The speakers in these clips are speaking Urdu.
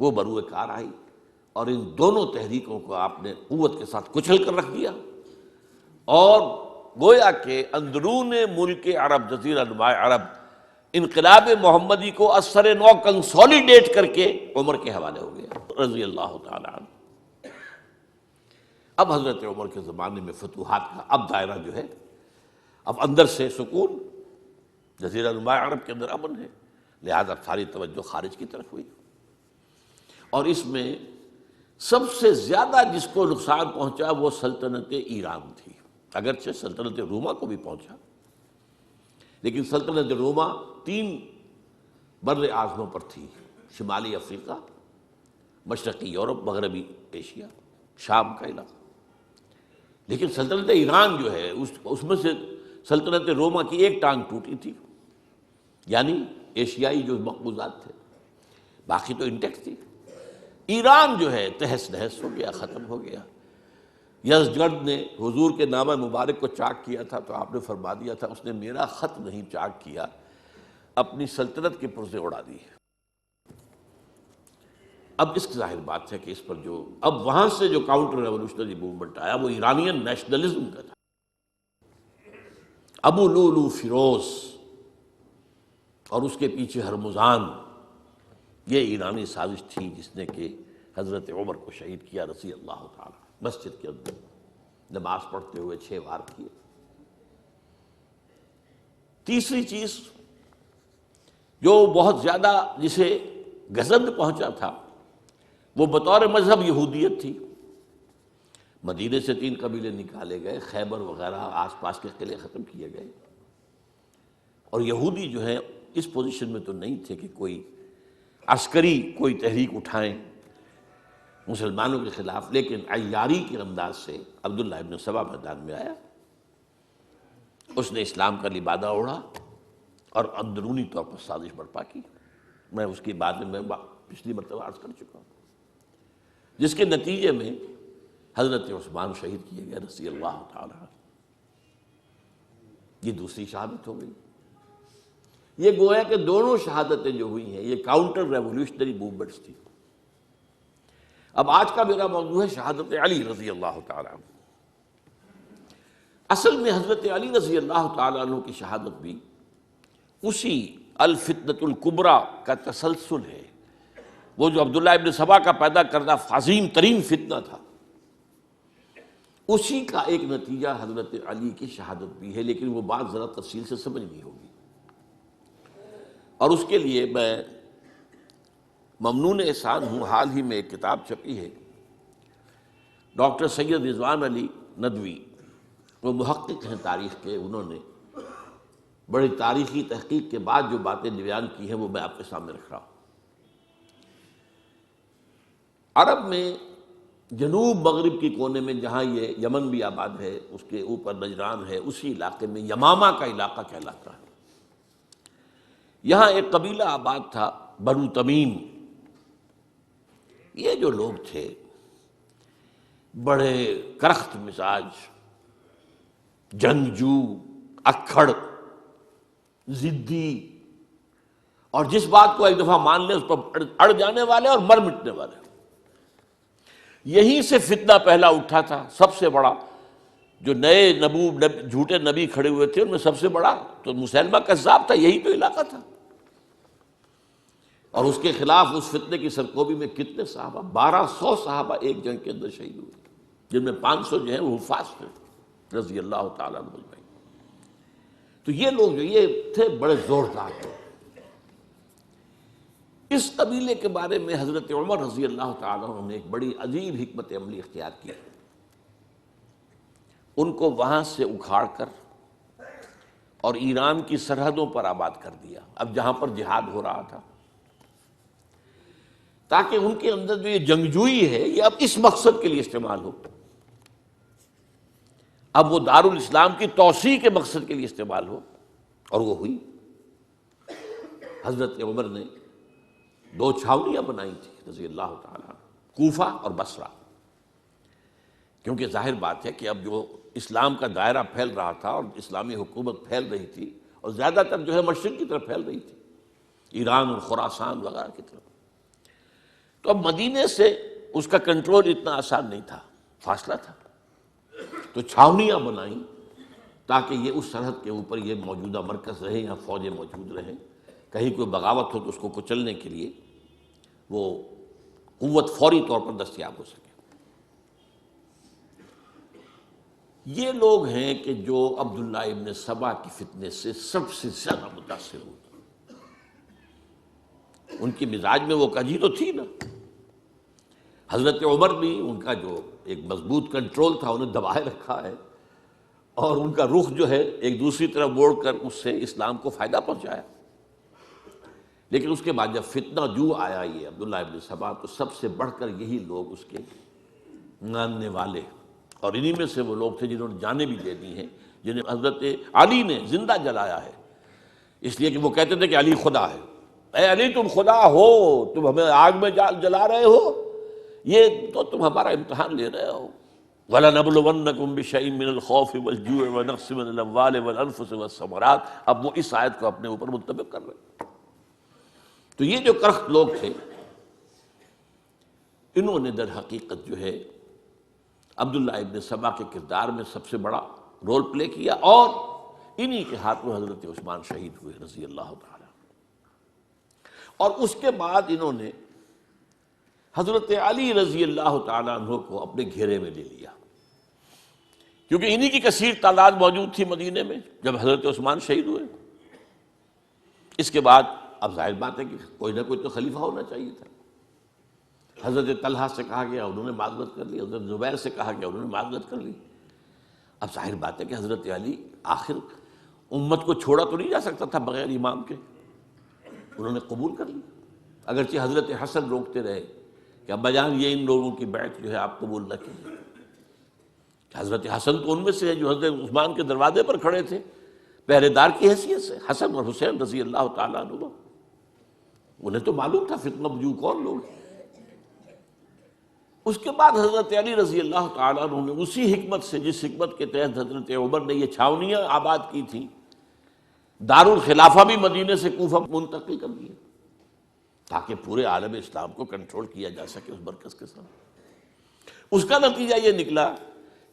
وہ بروئے کار آئی اور ان دونوں تحریکوں کو آپ نے قوت کے ساتھ کچل کر رکھ دیا، اور گویا کہ اندرون ملک عرب، جزیرہ نماء عرب، انقلاب محمدی کو اثر نو کنسولیڈیٹ کر کے عمر کے حوالے ہو گیا رضی اللہ تعالی عنہ۔ اب حضرت عمر کے زمانے میں فتوحات کا اب دائرہ جو ہے، اب اندر سے سکون، جزیرہ نماء عرب کے اندر امن ہے، لہذا ساری توجہ خارج کی طرف ہوئی، اور اس میں سب سے زیادہ جس کو نقصان پہنچا وہ سلطنت ایران تھی، اگرچہ سلطنت روما کو بھی پہنچا، لیکن سلطنت روما 3 بر اعظموں پر تھی، شمالی افریقہ، مشرقی یورپ، مغربی ایشیا، شام کا علاقہ، لیکن سلطنت ایران جو ہے اس میں سے سلطنت روما کی ایک ٹانگ ٹوٹی تھی، یعنی ایشیائی جو مقبوضات تھے، باقی تو انٹیکٹ تھی۔ ایران جو ہے تہس نہس ہو گیا، ختم ہو گیا۔ یزدگرد نے حضور کے نامہ مبارک کو چاک کیا تھا تو آپ نے فرما دیا تھا اس نے میرا خط نہیں چاک کیا، اپنی سلطنت کے پرزے اڑا دی۔ اب اس کی ظاہر بات ہے کہ اس پر جو اب وہاں سے جو کاؤنٹر ریولوشنری موومنٹ آیا وہ ایرانین نیشنلزم کا تھا۔ ابو لولو فیروز اور اس کے پیچھے ہرمزان، یہ ایرانی سازش تھی جس نے کہ حضرت عمر کو شہید کیا رضی اللہ تعالی، مسجد کے اندر نماز پڑھتے ہوئے 6 وار کیے۔ تیسری چیز جو بہت زیادہ جسے گزند پہنچا تھا وہ بطور مذہب یہودیت تھی۔ مدینے سے 3 قبیلے نکالے گئے، خیبر وغیرہ آس پاس کے قلعے ختم کیے گئے، اور یہودی جو ہیں اس پوزیشن میں تو نہیں تھے کہ کوئی عسکری کوئی تحریک اٹھائیں مسلمانوں کے خلاف، لیکن عیاری کے انداز سے عبداللہ ابن سبا میدان میں آیا، اس نے اسلام کا لبادہ اوڑھا اور اندرونی طور پر سازش برپا کی۔ میں اس کی بات میں پچھلی مرتبہ عرض کر چکا ہوں، جس کے نتیجے میں حضرت عثمان شہید کیے گئے رضی اللہ تعالی عنہ۔ یہ دوسری شہادت ہو گئی۔ یہ گویا کہ دونوں شہادتیں جو ہوئی ہیں یہ کاؤنٹر ریولوشنری موومنٹس تھی۔ اب آج کا میرا موضوع ہے شہادت علی رضی اللہ تعالی عنہ۔ اصل میں حضرت علی رضی اللہ تعالی عنہ کی شہادت بھی اسی الفتنۃ الکبریٰ کا تسلسل ہے، وہ جو عبداللہ ابن سبا کا پیدا کردہ عظیم ترین فتنہ تھا، اسی کا ایک نتیجہ حضرت علی کی شہادت بھی ہے، لیکن وہ بات ذرا تفصیل سے سمجھنی ہوگی، اور اس کے لیے میں ممنون احسان ہوں۔ حال ہی میں ایک کتاب چھپی ہے، ڈاکٹر سید رضوان علی ندوی، وہ محقق ہیں تاریخ کے، انہوں نے بڑی تاریخی تحقیق کے بعد جو باتیں بیان کی ہیں وہ میں آپ کے سامنے رکھ رہا ہوں۔ عرب میں جنوب مغرب کی کونے میں جہاں یہ یمن بھی آباد ہے، اس کے اوپر نجران ہے، اسی علاقے میں یمامہ کا علاقہ کہلاتا ہے۔ یہاں ایک قبیلہ آباد تھا بنو تمیم۔ یہ جو لوگ تھے بڑے کرخت مزاج، جنگجو، اکھڑ، ضدی، اور جس بات کو ایک دفعہ مان لیں اس پر اڑ جانے والے اور مر مٹنے والے۔ یہیں سے فتنہ پہلا اٹھا تھا، سب سے بڑا جو نئے جھوٹے نبی کھڑے ہوئے تھے ان میں سب سے بڑا تو مسیلمہ کذاب تھا، یہی تو علاقہ تھا، اور اس کے خلاف اس فتنے کی سرکوبی میں کتنے صحابہ، 1200 صحابہ ایک جنگ کے اندر شہید ہوئے، جن میں 500 جو ہیں وہ حفاظ تھے رضی اللہ تعالیٰ عنہ اجمعین۔ تو یہ لوگ جو یہ تھے بڑے زوردار تھے۔ اس قبیلے کے بارے میں حضرت عمر رضی اللہ تعالیٰ عنہ نے ایک بڑی عجیب حکمت عملی اختیار کی، ان کو وہاں سے اکھاڑ کر اور ایران کی سرحدوں پر آباد کر دیا، اب جہاں پر جہاد ہو رہا تھا، تاکہ ان کے اندر جو یہ جنگجوئی ہے یہ اب اس مقصد کے لیے استعمال ہو، اب وہ دارالاسلام کی توسیع کے مقصد کے لیے استعمال ہو، اور وہ ہوئی۔ حضرت عمر نے 2 چھاونیاں بنائی تھی رضی اللہ تعالیٰ عنہ، کوفہ اور بصرہ، کیونکہ ظاہر بات ہے کہ اب جو اسلام کا دائرہ پھیل رہا تھا اور اسلامی حکومت پھیل رہی تھی، اور زیادہ تر جو ہے مشرق کی طرف پھیل رہی تھی، ایران اور خراسان وغیرہ کی طرف، تو اب مدینے سے اس کا کنٹرول اتنا آسان نہیں تھا، فاصلہ تھا، تو چھاونیاں بنائیں تاکہ یہ اس سرحد کے اوپر یہ موجودہ مرکز رہے یا فوجیں موجود رہیں، کہیں کوئی بغاوت ہو تو اس کو کچلنے کے لیے وہ قوت فوری طور پر دستیاب ہو سکے۔ یہ لوگ ہیں کہ جو عبداللہ ابن سبا کی فتنے سے سب سے زیادہ متاثر ہوئے۔ ان کی مزاج میں وہ کجی تو تھی نا۔ حضرت عمر بھی ان کا جو ایک مضبوط کنٹرول تھا انہیں دبائے رکھا ہے، اور ان کا رخ جو ہے ایک دوسری طرف موڑ کر اس سے اسلام کو فائدہ پہنچایا۔ لیکن اس کے بعد جب فتنہ جو آیا یہ عبداللہ ابن سبا، تو سب سے بڑھ کر یہی لوگ اس کے ماننے والے، اور انہی میں سے وہ لوگ تھے جنہوں نے جانیں بھی دے دی ہیں، جنہیں حضرت علی نے زندہ جلایا ہے، اس لیے کہ وہ کہتے تھے کہ علی خدا ہے۔ اے علی تم خدا ہو، تم ہمیں آگ میں جلا رہے ہو، یہ تو تم ہمارا امتحان لے رہے ہو۔ وَلَنَبْلُوَنَّكُمْ بِشَيْءٍ مِّنَ الْخَوْفِ وَالْجُوعِ وَنَقْصٍ مِّنَ الْأَمْوَالِ وَالْأَنفُسِ وَالثَّمَرَاتِ۔ اب وہ اس آیت کو اپنے اوپر منطبق کر رہے ہیں۔ تو یہ جو کرخت لوگ تھے، انہوں نے در حقیقت جو ہے عبداللہ ابن سبا کے کردار میں سب سے بڑا رول پلے کیا، اور انہی کے ہاتھوں حضرت عثمان شہید ہوئے رضی اللہ تعالی۔ اور اس کے بعد انہوں نے حضرت علی رضی اللہ تعالیٰ عنہ کو اپنے گھیرے میں لے لیا، کیونکہ انہی کی کثیر تعداد موجود تھی مدینے میں جب حضرت عثمان شہید ہوئے۔ اس کے بعد اب ظاہر بات ہے کہ کوئی نہ کوئی تو خلیفہ ہونا چاہیے تھا۔ حضرت طلحہ سے کہا گیا، انہوں نے معذرت کر لی، حضرت زبیر سے کہا گیا، انہوں نے معذرت کر لی۔ اب ظاہر بات ہے کہ حضرت علی آخر امت کو چھوڑا تو نہیں جا سکتا تھا بغیر امام کے، انہوں نے قبول کر لی، اگرچہ حضرت حسن روکتے رہے کہ ابا جان یہ ان لوگوں کی بیعت جو ہے آپ قبول نہ کیجیے۔ حضرت حسن تو ان میں سے ہیں جو حضرت عثمان کے دروازے پر کھڑے تھے پہرے دار کی حیثیت سے، حسن اور حسین رضی اللہ تعالیٰ عنہ، انہیں تو معلوم تھا فتنہ جو کون لوگ ہیں۔ اس کے بعد حضرت علی رضی اللہ تعالیٰ عنہ نے اسی حکمت سے، جس حکمت کے تحت حضرت عمر نے یہ چھاونیاں آباد کی تھیں، دارالخلافہ بھی مدینے سے کوفہ منتقل کر دیا تاکہ پورے عالم اسلام کو کنٹرول کیا جا سکے اس مرکز کے ساتھ۔ اس کا نتیجہ یہ نکلا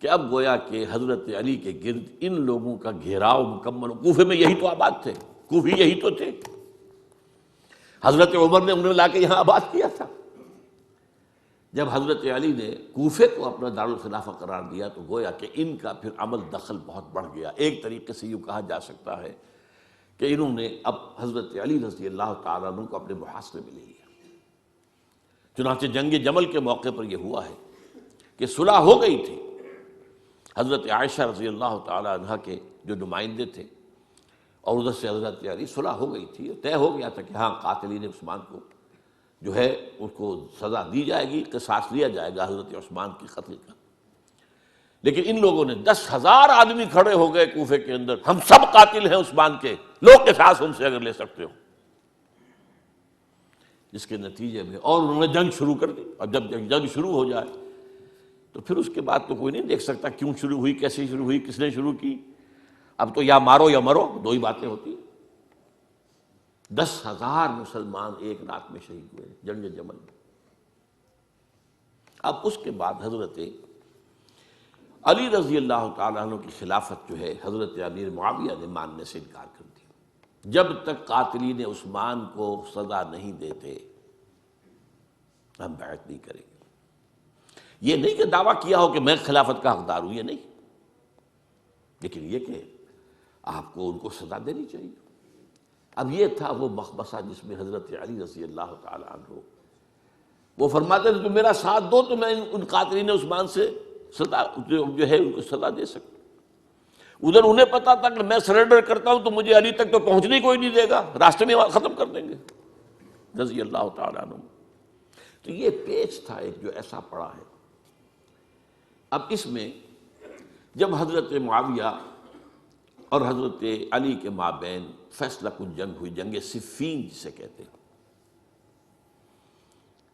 کہ اب گویا کہ حضرت علی کے گرد ان لوگوں کا گھیراؤ مکمل، کوفے میں یہی تو آباد تھے، کوفی یہی تو تھے، حضرت عمر نے انہیں لا کے یہاں آباد کیا تھا۔ جب حضرت علی نے کوفے کو اپنا دارالخلافہ قرار دیا تو گویا کہ ان کا پھر عمل دخل بہت بڑھ گیا۔ ایک طریقے سے یوں کہا جا سکتا ہے کہ انہوں نے اب حضرت علی رضی اللہ تعالیٰ عنہ کو اپنے محاصرے میں لے لیا۔ چنانچہ جنگ جمل کے موقع پر یہ ہوا ہے کہ صلح ہو گئی تھی، حضرت عائشہ رضی اللہ تعالیٰ عنہ کے جو نمائندے تھے اور ادھر سے حضرت علی، صلح ہو گئی تھی، طے ہو گیا تھا کہ ہاں قاتلین عثمان کو جو ہے اس کو سزا دی جائے گی، قصاص لیا جائے گا حضرت عثمان کی قتل کا۔ لیکن ان لوگوں نے 10,000 آدمی کھڑے ہو گئے کوفے کے اندر، ہم سب قاتل ہیں عثمان کے، لوگ قصاص ہم سے اگر لے سکتے ہو، جس کے نتیجے میں اور انہوں نے جنگ شروع کر دی۔ اور جب جنگ شروع ہو جائے تو پھر اس کے بعد تو کوئی نہیں دیکھ سکتا کیوں شروع ہوئی، کیسے شروع ہوئی، کس نے شروع کی، اب تو یا مارو یا مرو، دو ہی باتیں ہوتی ہیں۔ 10,000 مسلمان ایک رات میں شہید ہوئے جنگ جمل میں۔ اب اس کے بعد حضرت علی رضی اللہ تعالیٰ عنہ کی خلافت جو ہے حضرت امیر معاویہ نے ماننے سے انکار کر دیا۔ جب تک قاتلین عثمان کو سزا نہیں دیتے ہم بیعت نہیں کریں گے۔ یہ نہیں کہ دعویٰ کیا ہو کہ میں خلافت کا حقدار ہوں، یہ نہیں، لیکن یہ کہ آپ کو ان کو سزا دینی چاہیے۔ اب یہ تھا وہ مخمصہ جس میں حضرت علی رضی اللہ تعالیٰ عنہ وہ فرماتے تھے تم میرا ساتھ دو تو میں ان قاتلین عثمان سے سزا جو ہے ان کو سزا دے سکتا۔ ادھر انہیں پتا تھا کہ میں سرنڈر کرتا ہوں تو مجھے علی تک تو پہنچنے کوئی نہیں دے گا، راستے میں ختم کر دیں گے رضی اللہ تعالیٰ عنہ۔ تو یہ پیچ تھا ایک جو ایسا پڑا ہے۔ اب اس میں جب حضرت معاویہ اور حضرت علی کے مابین فیصلہ کن جنگ ہوئی، جنگ صفین جسے کہتے ہیں،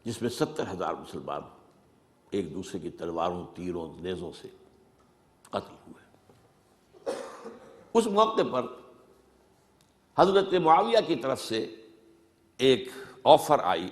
جس میں 70,000 مسلمان ایک دوسرے کی تلواروں، تیروں، نیزوں سے قتل ہوئے۔ اس موقع پر حضرت معاویہ کی طرف سے ایک آفر آئی